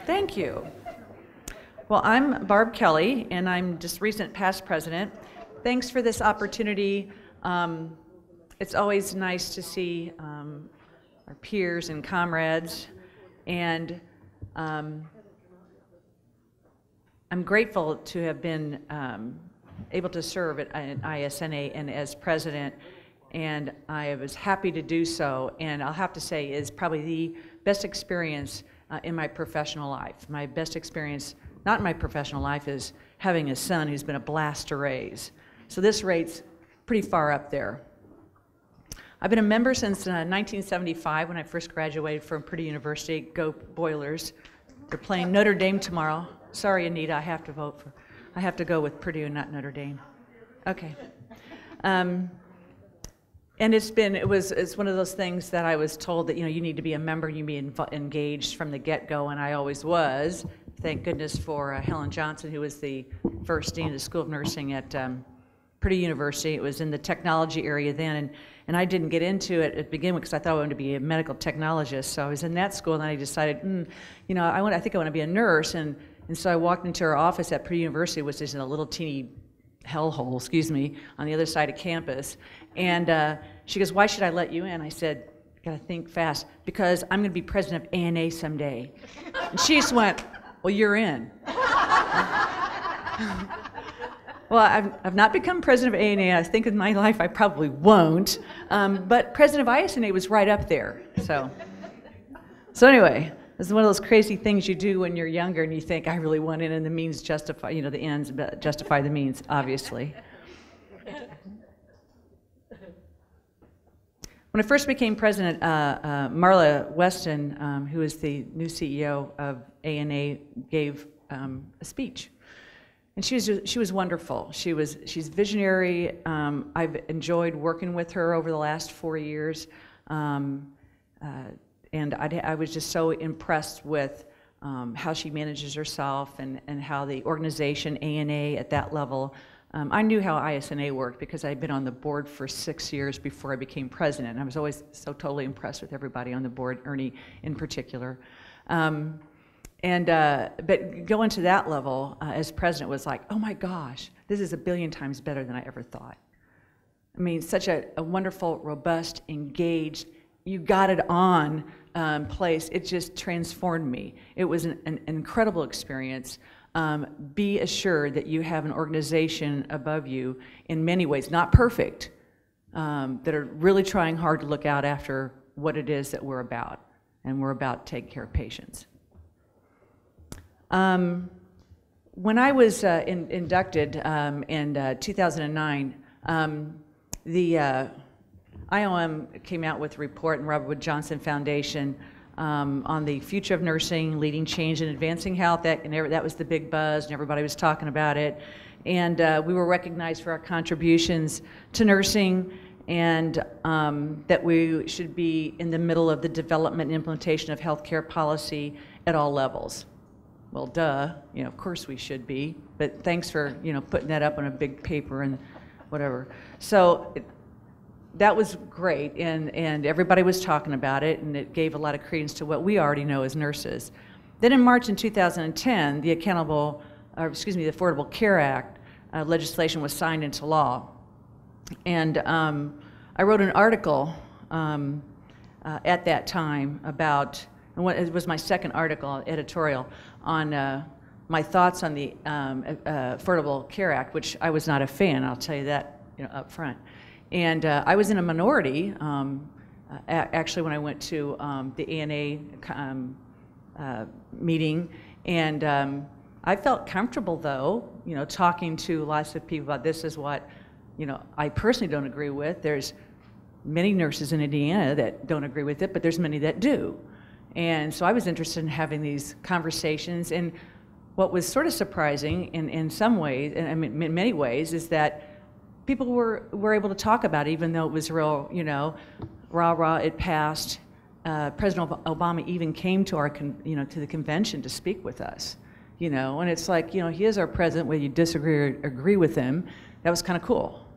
Thank you. Well, I'm Barb Kelly, and I'm just recent past president. Thanks for this opportunity. It's always nice to see our peers and comrades, and I'm grateful to have been able to serve at ISNA and as president, and I was happy to do so, and I'll have to say is probably the best experience in my professional life. My best experience, not in my professional life, is having a son who's been a blast to raise. So this rate's pretty far up there. I've been a member since 1975 when I first graduated from Purdue University. Go Boilers. They're playing Notre Dame tomorrow. Sorry, Anita, I have to go with Purdue and not Notre Dame. Okay. And it's one of those things that I was told that, you need to be a member, you be engaged from the get-go, and I always was. Thank goodness for Helen Johnson, who was the first dean of the School of Nursing at Purdue University. It was in the technology area then, and I didn't get into it at the beginning because I thought I wanted to be a medical technologist. So I was in that school, and then I decided, I think I want to be a nurse, and so I walked into her office at Purdue University, which is in a little teeny hellhole, on the other side of campus. And she goes, "Why should I let you in?" I said, "Gotta think fast, because I'm gonna be president of ANA someday." And she just went, "Well, you're in." Well, I've not become president of ANA. I think in my life I probably won't. But president of ISNA was right up there. So anyway, it's one of those crazy things you do when you're younger and you think, I really want in, and the means justify, the ends justify the means, obviously. When I first became president, Marla Weston, who is the new CEO of ANA, gave a speech. And she was wonderful. She's visionary. I've enjoyed working with her over the last 4 years. And I was just so impressed with how she manages herself and how the organization, ANA, at that level. I knew how ISNA worked because I'd been on the board for 6 years before I became president. I was always so totally impressed with everybody on the board, Ernie in particular. But going to that level as president was like, oh my gosh, this is a billion times better than I ever thought. I mean, such a wonderful, robust, engaged, you got it on place. It just transformed me. It was an incredible experience. Be assured that you have an organization above you in many ways, not perfect, that are really trying hard to look out after what it is that we're about, and we're about to take care of patients. When I was inducted in 2009, the IOM came out with a report, and Robert Wood Johnson Foundation, on the future of nursing, leading change and advancing health. That was the big buzz, and everybody was talking about it. And we were recognized for our contributions to nursing, and that we should be in the middle of the development and implementation of healthcare policy at all levels. Well, duh, of course we should be, but thanks for, putting that up on a big paper and whatever. So that was great, and everybody was talking about it, and it gave a lot of credence to what we already know as nurses. Then in March in 2010, the Affordable Care Act legislation was signed into law. And I wrote an article at that time about, it was my second article, editorial, on my thoughts on the Affordable Care Act, which I was not a fan, I'll tell you that up front. And I was in a minority, actually, when I went to the ANA meeting, and I felt comfortable, though, talking to lots of people about this is what, I personally don't agree with. There's many nurses in Indiana that don't agree with it, but there's many that do. And so I was interested in having these conversations, and what was sort of surprising in some ways, and I mean, in many ways, is that people were able to talk about it, even though it was real, rah-rah, it passed. President Obama even came to our, to the convention to speak with us, and it's like, he is our president, whether you disagree or agree with him. That was kind of cool.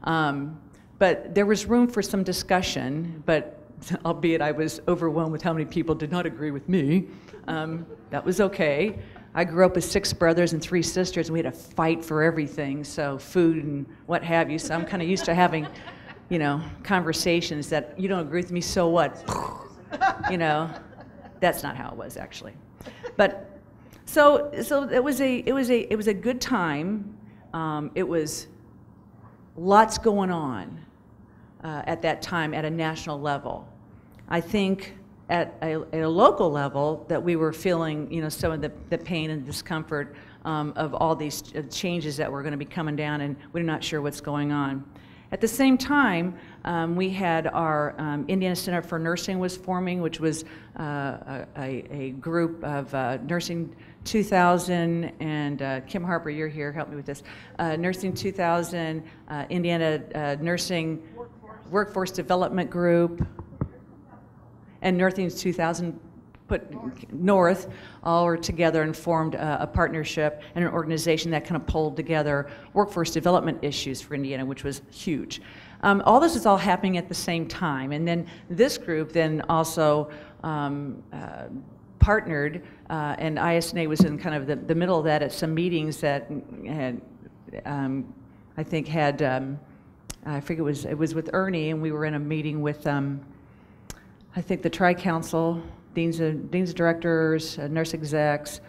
But there was room for some discussion, but albeit I was overwhelmed with how many people did not agree with me. That was okay. I grew up with 6 brothers and 3 sisters, and we had to fight for everything, so food and what have you. So I'm kind of used to having, you know, conversations that you don't agree with me, so what? You know, that's not how it was actually. But so it was a good time. It was lots going on at that time at a national level. I think at a local level that we were feeling, you know, some of the pain and discomfort of all these changes that were going to be coming down, and we're not sure what's going on. At the same time, we had our Indiana Center for Nursing was forming, which was a group of Nursing 2000, and Kim Harper, you're here, help me with this. Nursing 2000, Indiana Nursing Workforce Development Group, and Nursing 2000 put north, all were together and formed a partnership and an organization that kind of pulled together workforce development issues for Indiana, which was huge. All this is all happening at the same time, and then this group then also partnered, and ISNA was in kind of the middle of that at some meetings that had, I think had, I forget it was with Ernie, and we were in a meeting with, I think the Tri-Council, deans of directors, nurse execs,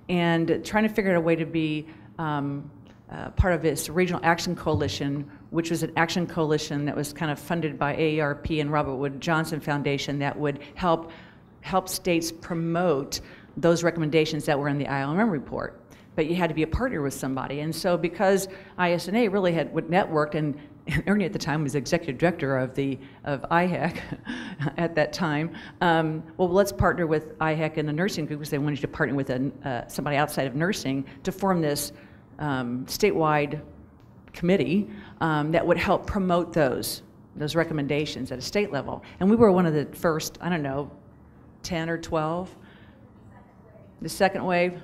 and trying to figure out a way to be part of this regional action coalition, which was an action coalition that was kind of funded by AARP and Robert Wood Johnson Foundation that would help states promote those recommendations that were in the IOM report. But you had to be a partner with somebody, and so because ISNA really had networked, and Ernie at the time was executive director of IHEC at that time. Well, let's partner with IHEC and the nursing group because they wanted to partner with somebody outside of nursing to form this statewide committee that would help promote those recommendations at a state level. And we were one of the first, I don't know, 10 or 12. The second wave.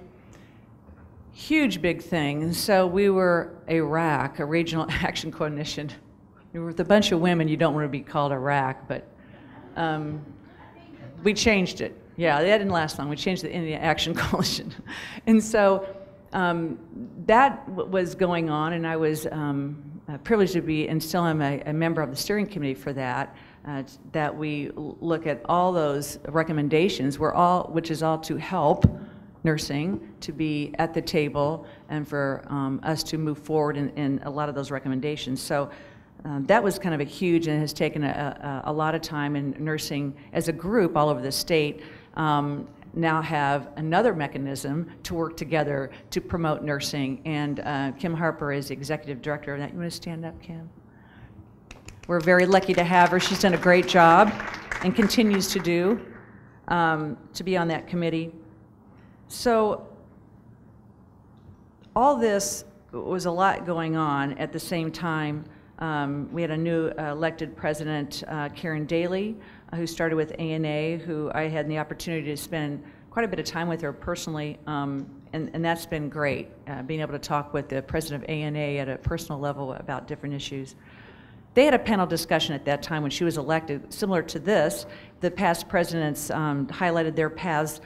Huge big thing. And so we were a RAC, a Regional Action Coalition. We were with a bunch of women. You don't want to be called a RAC, but we changed it. Yeah, that didn't last long. We changed the Indiana Action Coalition. And so that was going on, and I was privileged to be, and still am a member of the steering committee for that, that we look at all those recommendations, which is all to help nursing to be at the table and for us to move forward in a lot of those recommendations. So that was kind of a huge, and has taken a lot of time, in nursing as a group all over the state now have another mechanism to work together to promote nursing. And Kim Harper is the executive director of that. You want to stand up, Kim? We're very lucky to have her. She's done a great job and continues to do, to be on that committee. So all this was a lot going on at the same time. We had a new elected president, Karen Daly, who started with ANA, who I had the opportunity to spend quite a bit of time with her personally, and that's been great, being able to talk with the president of ANA at a personal level about different issues. They had a panel discussion at that time when she was elected, similar to this. The past presidents highlighted their paths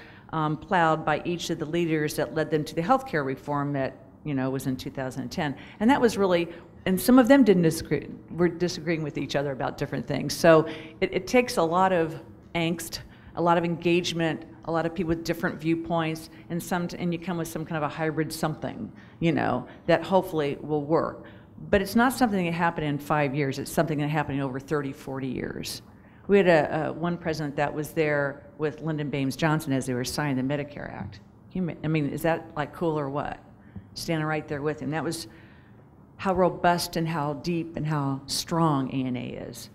plowed by each of the leaders that led them to the healthcare reform that, you know, was in 2010. And that was really, and some of them didn't disagree, were disagreeing with each other about different things. So it takes a lot of angst, a lot of engagement, a lot of people with different viewpoints, and you come with some kind of a hybrid something, you know, that hopefully will work. But it's not something that happened in 5 years, it's something that happened in over 30, 40 years. We had one president that was there with Lyndon Baines Johnson as they were signing the Medicare Act. I mean, is that like cool or what? Standing right there with him. That was how robust and how deep and how strong ANA is.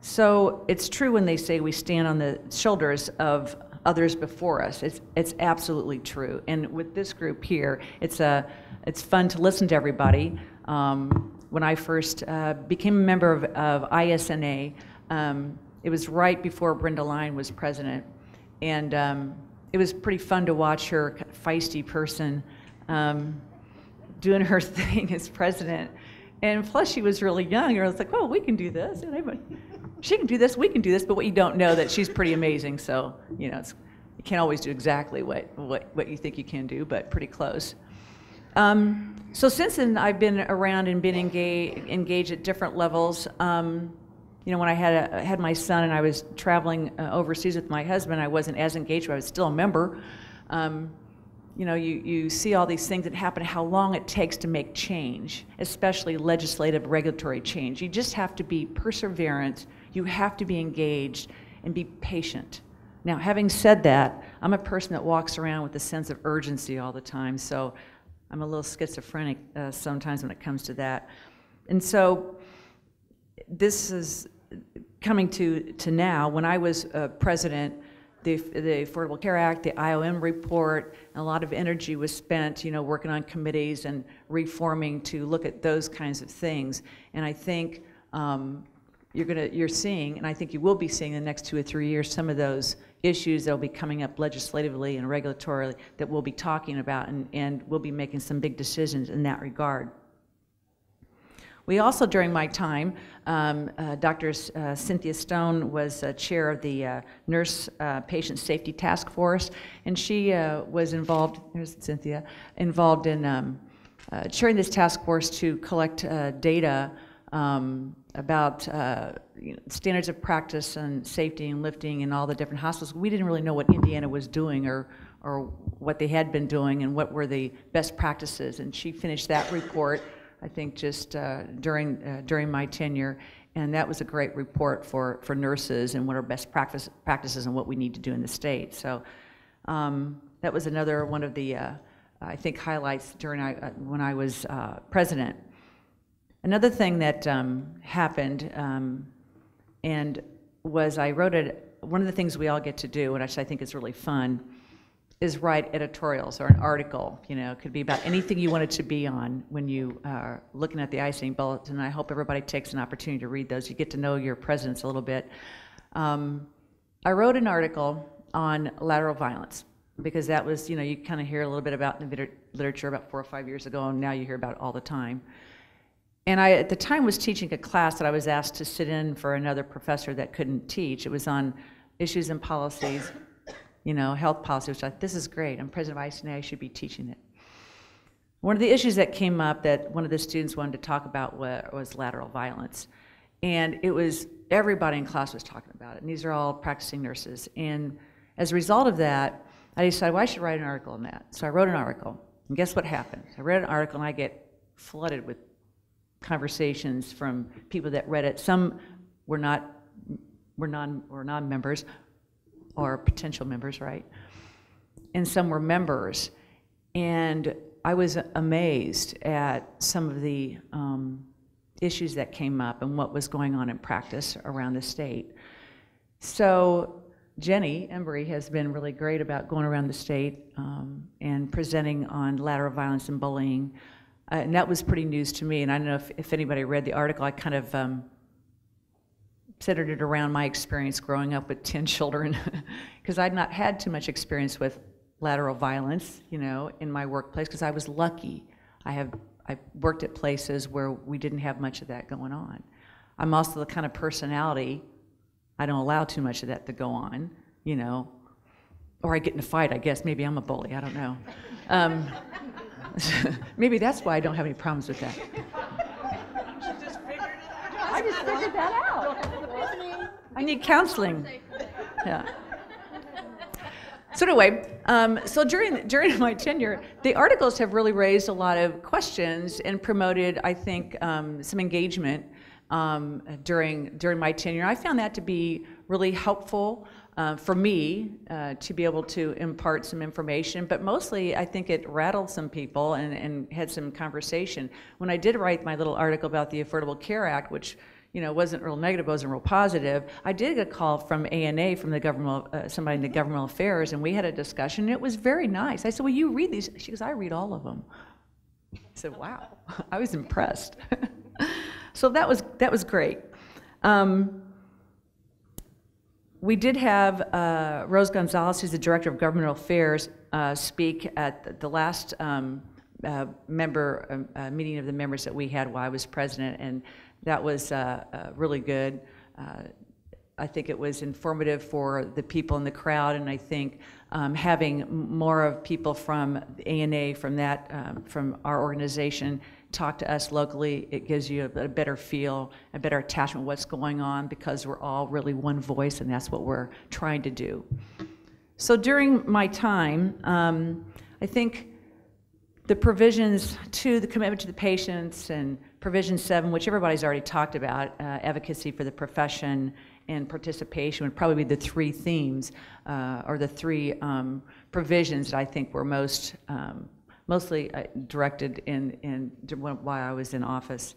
So it's true when they say we stand on the shoulders of others before us. It's absolutely true. And with this group here, it's fun to listen to everybody. When I first became a member of ISNA, it was right before Brenda Line was president, and it was pretty fun to watch her, feisty person, doing her thing as president. And plus, she was really young. I was like, "Oh, we can do this." she can do this, we can do this, but what you don't know that she's pretty amazing. So, you know, you can't always do exactly what you think you can do, but pretty close. So since then, I've been around and been engaged at different levels. You know, when I had my son and I was traveling overseas with my husband, I wasn't as engaged, but I was still a member. You know, you see all these things that happen, how long it takes to make change, especially legislative, regulatory change. You just have to be perseverant, you have to be engaged, and be patient. Now, having said that, I'm a person that walks around with a sense of urgency all the time, so I'm a little schizophrenic sometimes when it comes to that. And so this is coming to now. When I was president, the Affordable Care Act, the IOM report, a lot of energy was spent, you know, working on committees and reforming to look at those kinds of things. And I think you're seeing, and I think you will be seeing in the next 2 or 3 years, some of those issues that will be coming up legislatively and regulatorily that we'll be talking about, and we'll be making some big decisions in that regard. We also, during my time, Dr. Cynthia Stone was chair of the Nurse Patient Safety Task Force, and she was involved, there's Cynthia, involved in chairing this task force to collect data about you know, standards of practice and safety and lifting in all the different hospitals. We didn't really know what Indiana was doing or what they had been doing and what were the best practices, and she finished that report, I think, just during my tenure, and that was a great report for nurses and what are best practices and what we need to do in the state. So that was another one of the I think highlights during when I was president. Another thing that happened and was I wrote one of the things we all get to do, and which I think is really fun, is write editorials or an article. You know, it could be about anything you want it to be on when you are looking at the ICANN Bulletin. I hope everybody takes an opportunity to read those. You get to know your presidents a little bit. I wrote an article on lateral violence because that was, you know, you kind of hear a little bit about in the literature about 4 or 5 years ago, and now you hear about it all the time. And I, at the time, was teaching a class that I was asked to sit in for another professor that couldn't teach. It was on issues and policies, you know, health policy, which I thought, this is great. I'm president of ICNA, I should be teaching it. One of the issues that came up that one of the students wanted to talk about was lateral violence. And it was, everybody in class was talking about it. And these are all practicing nurses. And as a result of that, I decided, well, I should write an article on that. So I wrote an article. And guess what happened? I read an article and I get flooded with conversations from people that read it. Some were non-members or potential members, right? And some were members. And I was amazed at some of the issues that came up and what was going on in practice around the state. So Jenny Embry has been really great about going around the state and presenting on lateral violence and bullying. And that was pretty news to me, and I don't know if anybody read the article. I kind of centered it around my experience growing up with 10 children, because I'd not had too much experience with lateral violence, you know, in my workplace, because I was lucky. I worked at places where we didn't have much of that going on. I'm also the kind of personality, I don't allow too much of that to go on, you know, or I get in a fight, I guess. Maybe I'm a bully, I don't know. Maybe that's why I don't have any problems with that. I just figured that out. I need counseling. Yeah. So anyway, so during my tenure, the articles have really raised a lot of questions and promoted, I think, some engagement during my tenure. I found that to be really helpful for me to be able to impart some information, but mostly I think it rattled some people and had some conversation. When I did write my little article about the Affordable Care Act, which, you know, wasn't real negative, wasn't real positive, I did get a call from ANA, from the government, somebody in the governmental affairs, and we had a discussion, and it was very nice. I said, well, you read these? She goes, I read all of them. I said, wow, I was impressed. So that was great. We did have Rose Gonzalez, who's the Director of Governmental Affairs, speak at the last meeting of the members that we had while I was president, and that was really good. I think it was informative for the people in the crowd, and I think having more of people from ANA, from our organization, talk to us locally, it gives you a better feel, a better attachment to what's going on, because we're all really one voice, and that's what we're trying to do. So during my time, I think the provisions 2, the commitment to the patients, and provision 7, which everybody's already talked about, advocacy for the profession and participation, would probably be the 3 themes, or the 3 provisions that I think were mostly directed in while I was in office.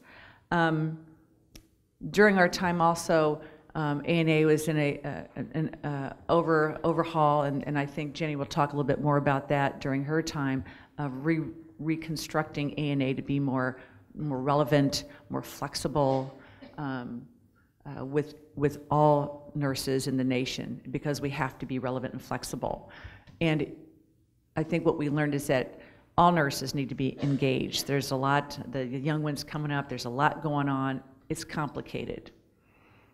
During our time also, ANA was in an overhaul, and I think Jenny will talk a little bit more about that during her time of reconstructing ANA to be more relevant, more flexible, with all nurses in the nation, because we have to be relevant and flexible. And I think what we learned is that all nurses need to be engaged. There's a lot, the young ones coming up, there's a lot going on. It's complicated.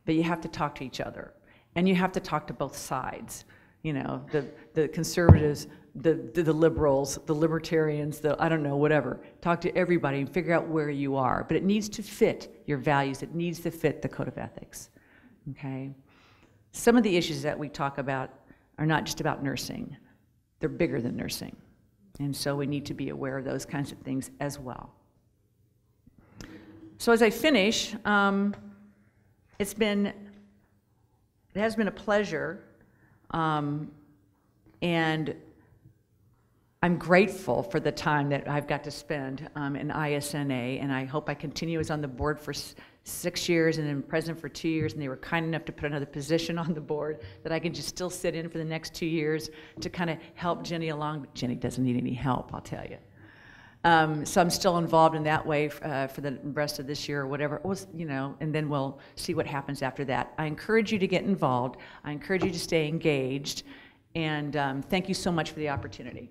But you have to talk to each other, and you have to talk to both sides. You know, the conservatives, the liberals, the libertarians, I don't know, whatever. Talk to everybody and figure out where you are. But it needs to fit your values. It needs to fit the code of ethics, okay? Some of the issues that we talk about are not just about nursing. They're bigger than nursing. And so we need to be aware of those kinds of things as well. So as I finish, it has been a pleasure, and I'm grateful for the time that I've got to spend in ISNA, and I hope I continue as on the board for 6 years and then president for 2 years, and they were kind enough to put another position on the board that I can just still sit in for the next 2 years to kind of help Jenny along. But Jenny doesn't need any help, I'll tell you. So I'm still involved in that way for the rest of this year or whatever, you know, and then we'll see what happens after that. I encourage you to get involved. I encourage you to stay engaged, and thank you so much for the opportunity.